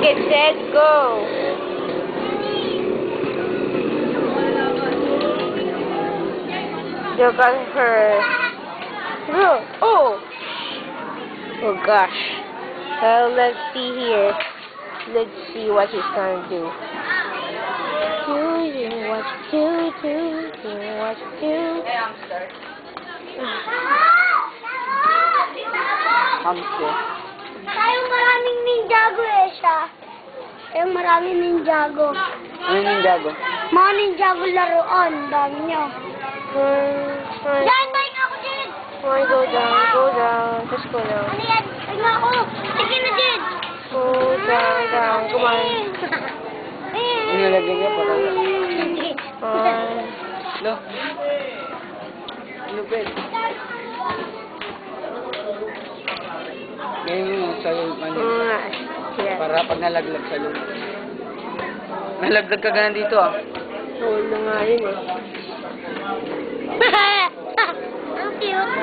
Get set, go! Look at her. Oh! Oh gosh. Well, let's see here. Let's see what he's gonna do. What you do. Hamster. Tayong maraming Ninjago eh siya. Tayong maraming Ninjago. Ano yung Ninjago? Mga Ninjago laruan. Dami nyo. Diyan, tayo ako din. Why go down, just go down. Ano yan? Tayo ako. Sige na din. Go down, come on. Inalagay niya pa tayo. Lo. Lupit. Ngayon yung sa Yeah. para pag nalaglag sa loob. Nalaglag ka ganun dito ah. Hold na nga yun eh. Ang cute.